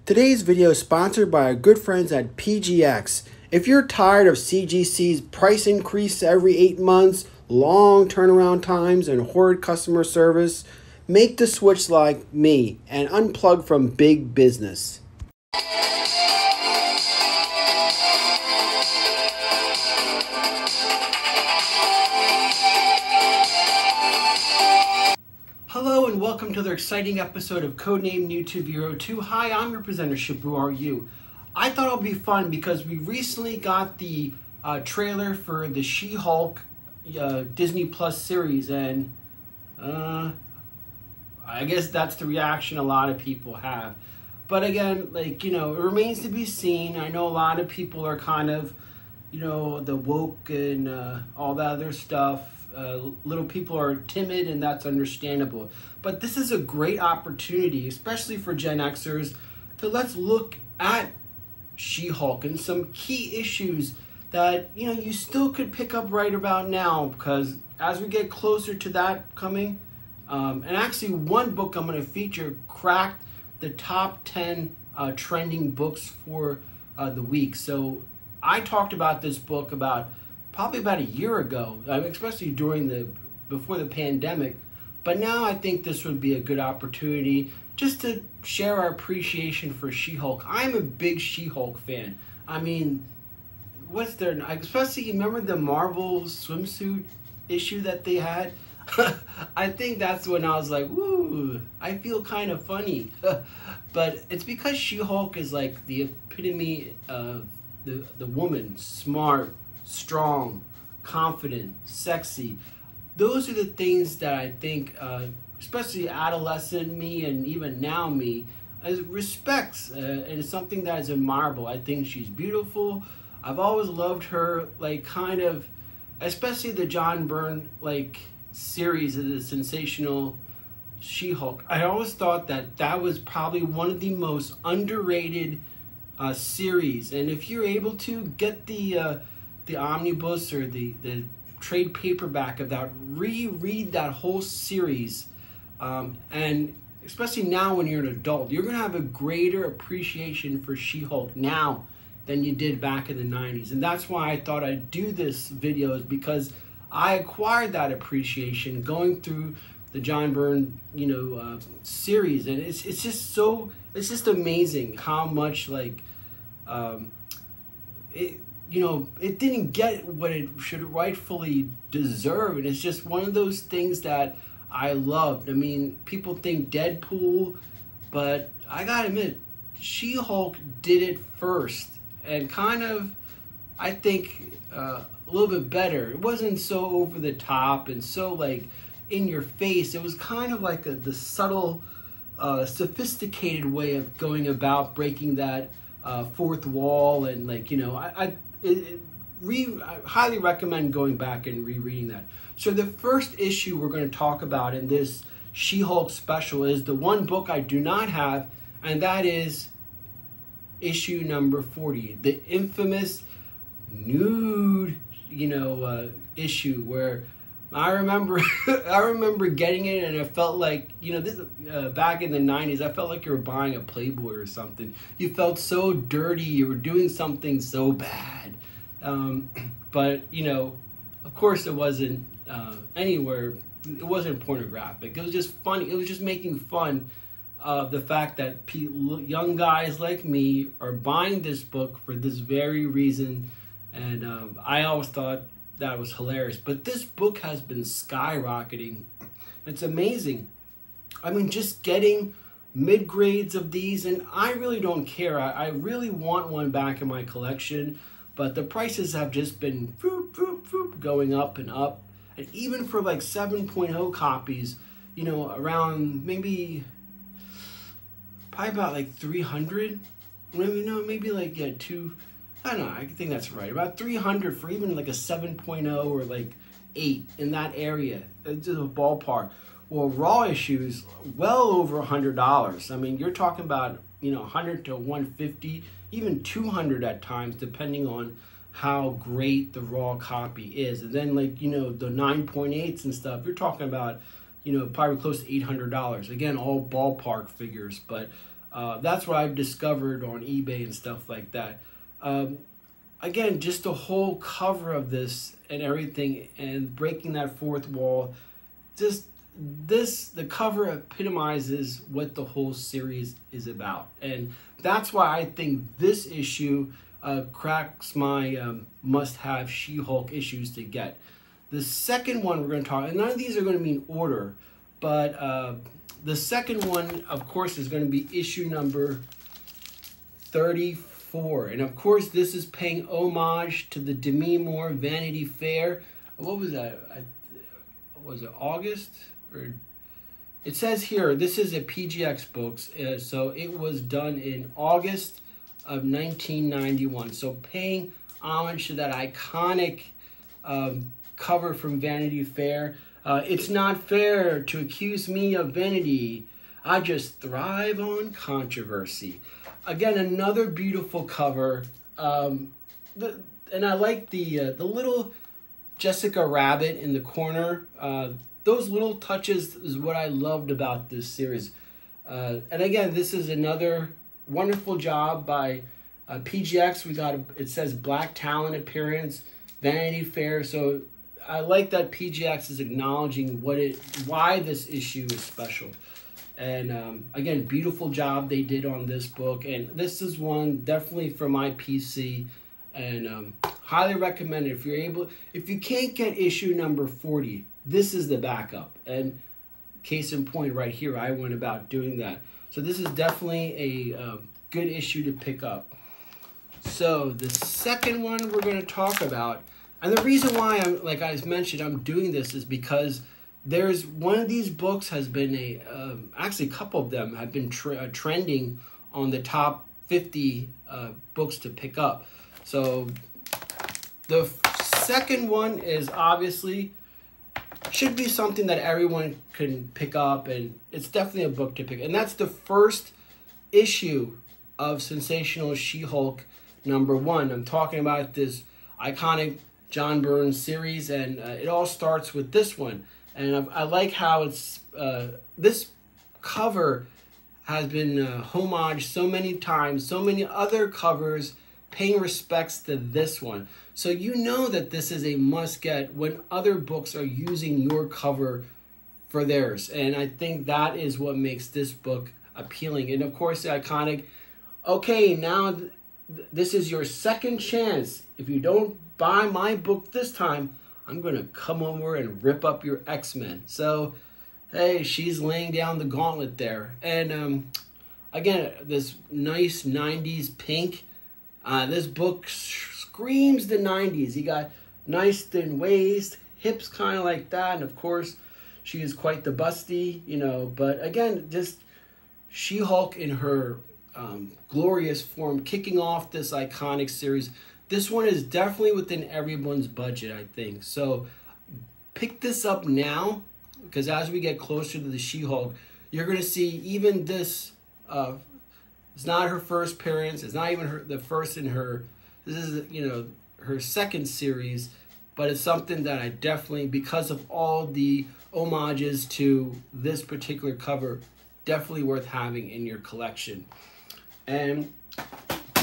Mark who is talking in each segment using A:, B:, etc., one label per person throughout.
A: Today's video is sponsored by our good friends at PGX. If you're tired of CGC's price increase every 8 months, long turnaround times, and horrid customer service, make the switch like me and unplug from big business. Hello and welcome to another exciting episode of Codename YouTube 02. Hi, I'm your presenter, Shabu. Are you? I thought it would be fun because we recently got the trailer for the She-Hulk Disney Plus series, and I guess that's the reaction a lot of people have. But again, it remains to be seen. I know a lot of people are kind of, the woke and all that other stuff. Little people are timid, and that's understandable. But this is a great opportunity, especially for GenXers, to let's look at She-Hulk and some key issues that you still could pick up right about now, because as we get closer to that coming, and actually one book I'm going to feature cracked the top 10 trending books for the week. So I talked about this book probably about a year ago, especially before the pandemic. But now I think this would be a good opportunity just to share our appreciation for She-Hulk. I'm a big She-Hulk fan. I mean, especially, remember the Marvel swimsuit issue that they had? I think that's when I was like, woo, I feel kind of funny. But it's because She-Hulk is like the epitome of the woman, smart, strong, confident, sexy. Those are the things that I think, especially adolescent me and even now me, respects, and it's something that is admirable. I think she's beautiful. I've always loved her, especially the John Byrne series of the Sensational She-Hulk. I always thought that was probably one of the most underrated series. And if you're able to get the omnibus or the trade paperback of that, reread that whole series, and especially now when you're an adult, you're going to have a greater appreciation for She-Hulk now than you did back in the 90s. And that's why I thought I'd do this video, is because I acquired that appreciation going through the John Byrne series. And it's just amazing how much it didn't get what it should rightfully deserve, and it's just one of those things that I loved. I mean, people think Deadpool, but I gotta admit, She-Hulk did it first, and kind of, I think, a little bit better. It wasn't so over the top and so in your face. It was kind of like the subtle, sophisticated way of going about breaking that fourth wall, and I highly recommend going back and rereading that. So the first issue we're going to talk about in this She-Hulk special is the one book I do not have, and that is issue number 40, the infamous nude issue, where I remember I remember getting it, and it felt like, this back in the 90s, I felt like you were buying a Playboy or something. You felt so dirty, you were doing something so bad. But of course it wasn't anywhere, it wasn't pornographic. It was just funny. It was just making fun of the fact that young guys like me are buying this book for this very reason. And I always thought that was hilarious. But this book has been skyrocketing. It's amazing. I mean, just getting mid-grades of these, and I really don't care. I really want one back in my collection, but the prices have just been going up and up. And even for 7.0 copies, around probably about 300, maybe two, I don't know, I think that's right, about 300 for even a 7.0 or 8, in that area. It's just a ballpark. Well, raw issues, well over $100. I mean, you're talking about 100 to 150, even 200 at times, depending on how great the raw copy is. And then the 9.8s and stuff, you're talking about probably close to $800. Again, all ballpark figures, but That's what I've discovered on eBay and stuff like that. Again, just the whole cover of this and everything, and breaking that fourth wall, just the cover epitomizes what the whole series is about. And that's why I think this issue cracks my must-have She-Hulk issues to get. The second one we're going to talk, and none of these are going to be in order, but the second one, of course, is going to be issue number 34. And of course, this is paying homage to the Demi Moore Vanity Fair. What was that? Was it August? Or it says here, this is a PGX books. So it was done in August of 1991. So paying homage to that iconic cover from Vanity Fair. It's not fair to accuse me of vanity. I just thrive on controversy. Again, another beautiful cover. And I like the little Jessica Rabbit in the corner. Those little touches is what I loved about this series. And again, this is another wonderful job by PGX. We got it says Black Talent Appearance, Vanity Fair. So I like that PGX is acknowledging why this issue is special. And again, beautiful job they did on this book. And this is one definitely for my PC, and highly recommend it. If you can't get issue number 40, this is the backup. And case in point right here, I went about doing that. So this is definitely a good issue to pick up. So the second one we're going to talk about, and the reason why like I mentioned, I'm doing this is because there's one of these books has been actually a couple of them have been trending on the top 50 books to pick up. So the second one is obviously should be something that everyone can pick up, and it's definitely a book to pick. And that's the first issue of Sensational She-Hulk #1. I'm talking about this iconic John Byrne series, and it all starts with this one. And I like how it's this cover has been homaged so many times, so many other covers paying respects to this one. So you know that this is a must-get when other books are using your cover for theirs. And I think that is what makes this book appealing. And of course, the iconic, okay, now this is your second chance. If you don't buy my book this time, I'm going to come over and rip up your X-Men. So, hey, she's laying down the gauntlet there. And again, this nice 90s pink. This book screams the 90s. You got nice thin waist, hips kind of like that. And of course, she is quite the busty, you know. But again, just She-Hulk in her glorious form, kicking off this iconic series. This one is definitely within everyone's budget, I think. So pick this up now, because as we get closer to the She-Hulk, you're going to see even this. It's not her first appearance. It's not even the first in her. This is, you know, her second series, but it's something that I definitely, because of all the homages to this particular cover, definitely worth having in your collection. And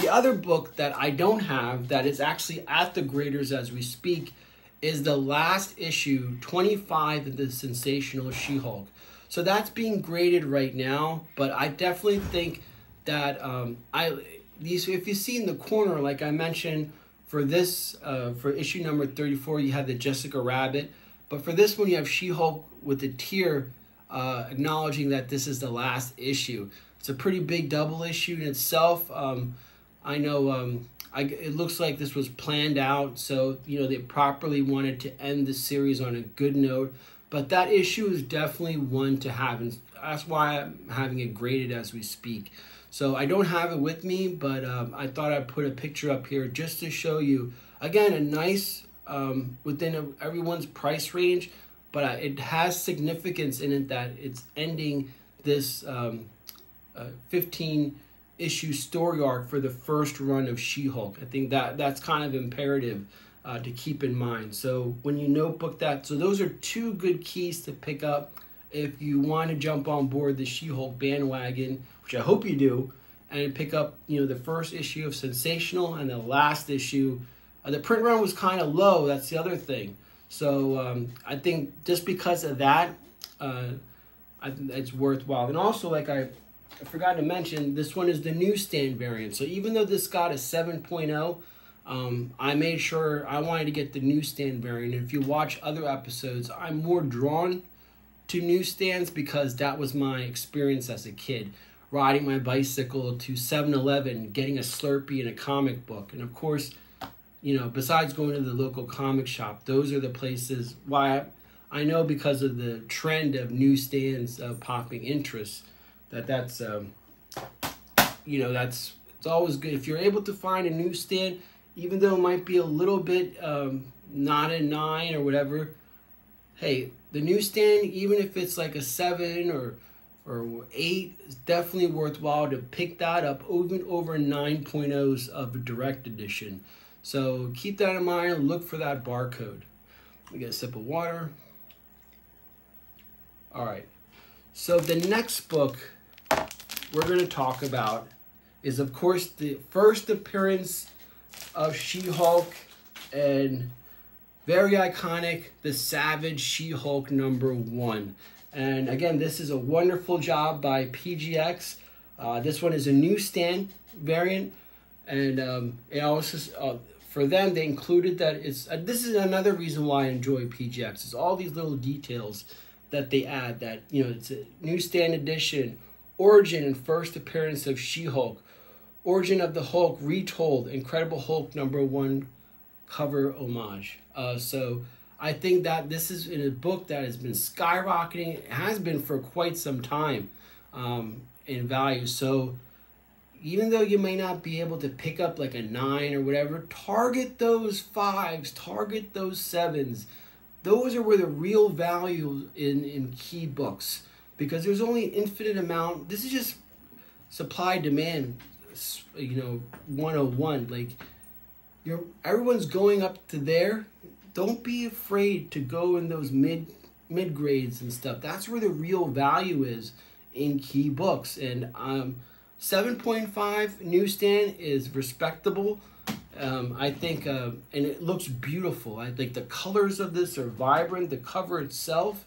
A: the other book that I don't have, that is actually at the graders as we speak, is the last issue, 25 of the Sensational She-Hulk. So that's being graded right now, but I definitely think that if you see in the corner, like I mentioned, for this, for issue number 34, you have the Jessica Rabbit, but for this one, you have She-Hulk with a tear acknowledging that this is the last issue. It's a pretty big double issue in itself. I know it looks like this was planned out, so you know they properly wanted to end the series on a good note. But that issue is definitely one to have, and that's why I'm having it graded as we speak. So I don't have it with me, but I thought I'd put a picture up here just to show you. Again, a nice within everyone's price range, but it has significance in it that it's ending this 15-issue story arc for the first run of She-Hulk. I think that's kind of imperative to keep in mind. So when you notebook that, so those are two good keys to pick up. if you want to jump on board the She-Hulk bandwagon, which I hope you do, and pick up, you know, the first issue of Sensational and the last issue. The print run was kind of low. That's the other thing. So I think just because of that, I think it's worthwhile. And also, like I forgot to mention, this one is the newsstand variant. So even though this got a 7.0, I made sure I wanted to get the newsstand variant. And if you watch other episodes, I'm more drawn to newsstands because that was my experience as a kid. Riding my bicycle to 7-Eleven, getting a Slurpee and a comic book. And of course, you know, besides going to the local comic shop, those are the places why I know, because of the trend of newsstands popping interest, that's, you know, it's always good. If you're able to find a newsstand, even though it might be a little bit not a 9 or whatever, hey, the newsstand, even if it's like a 7 or 8, it's definitely worthwhile to pick that up, even over 9.0s of a direct edition. So keep that in mind. Look for that barcode. Let me get a sip of water. All right. So the next book we're going to talk about is, of course, the first appearance of She-Hulk, and very iconic, the Savage She-Hulk #1. And again, this is a wonderful job by PGX. This one is a newsstand variant, and it also for them, they included that it's this is another reason why I enjoy PGX, is all these little details that they add, that, you know, it's a newsstand edition, origin and first appearance of She-Hulk, origin of the Hulk retold, Incredible Hulk #1 cover homage. So I think that this is in a book that has been skyrocketing. It has been for quite some time in value. So even though you may not be able to pick up like a 9 or whatever, target those 5s, target those 7s. Those are where the real value in key books, because there's only an infinite amount. This is just supply demand, you know, 101. Like, everyone's going up to there. Don't be afraid to go in those mid grades and stuff. That's where the real value is in key books. And 7.5 newsstand is respectable. I think, and it looks beautiful. I think the colors of this are vibrant. The cover itself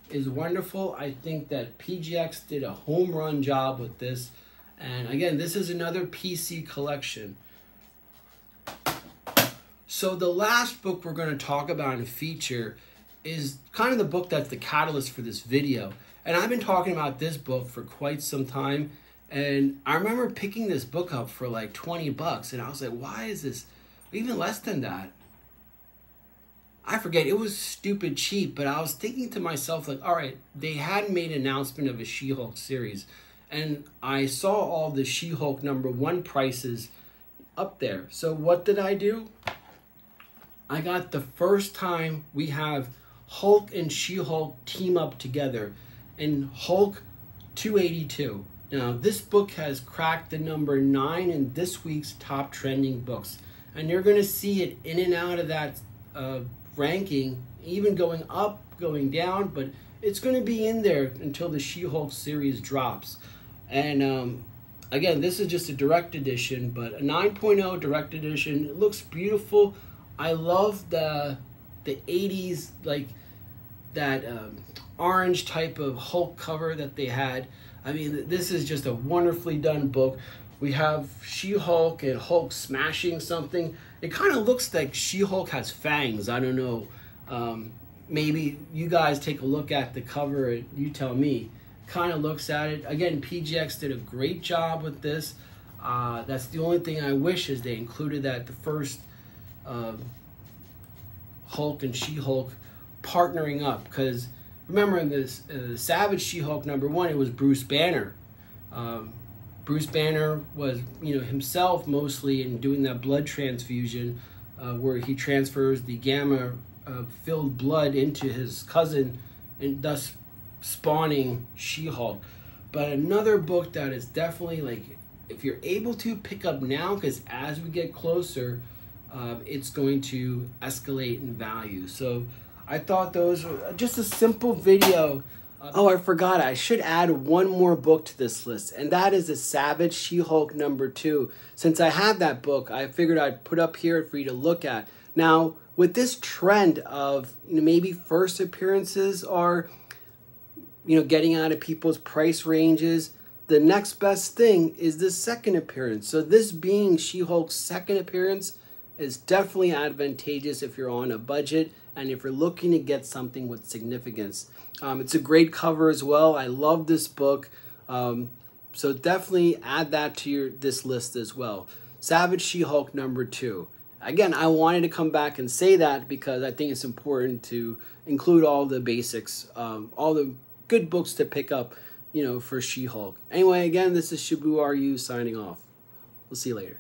A: is wonderful. I think that PGX did a home run job with this. And again, this is another PC collection. So the last book we're going to talk about and feature is kind of the book that's the catalyst for this video. And I've been talking about this book for quite some time. And I remember picking this book up for like 20 bucks. And I was like, why is this even less than that? I forget. It was stupid cheap. But I was thinking to myself, like, all right, they hadn't made an announcement of a She-Hulk series. And I saw all the She-Hulk #1 prices up there. So what did I do? I got the first time we have Hulk and She-Hulk team up together in Hulk 282. Now, this book has cracked the #9 in this week's top trending books. And you're going to see it in and out of that ranking, even going up, going down, but it's going to be in there until the She-Hulk series drops. And again, this is just a direct edition, but a 9.0 direct edition. It looks beautiful. I love the 80s, like that orange type of Hulk cover that they had. I mean, this is just a wonderfully done book. We have She-Hulk and Hulk smashing something. It kind of looks like She-Hulk has fangs. I don't know. Maybe you guys take a look at the cover and you tell me. Kind of looks at it. Again, PGX did a great job with this. That's the only thing I wish, is they included that the first Hulk and She-Hulk partnering up, because remember in this Savage She-Hulk #1, it was Bruce Banner. Bruce Banner was, you know, himself mostly in doing that blood transfusion, where he transfers the gamma filled blood into his cousin, and thus spawning She-Hulk. But another book that is definitely, like, if you're able to pick up now, because as we get closer, it's going to escalate in value. So I thought those were just a simple video Oh, I forgot. I should add one more book to this list, and that is the Savage She-Hulk #2. Since I have that book, I figured I'd put up here for you to look at. Now, with this trend of maybe first appearances are getting out of people's price ranges, the next best thing is the second appearance. So this being She-Hulk's second appearance is definitely advantageous if you're on a budget and if you're looking to get something with significance. It's a great cover as well. I love this book. So definitely add that to this list as well. Savage She-Hulk #2. Again, I wanted to come back and say that because I think it's important to include all the basics, all the good books to pick up, for She-Hulk. Anyway, again, this is Shibu RU signing off. We'll see you later.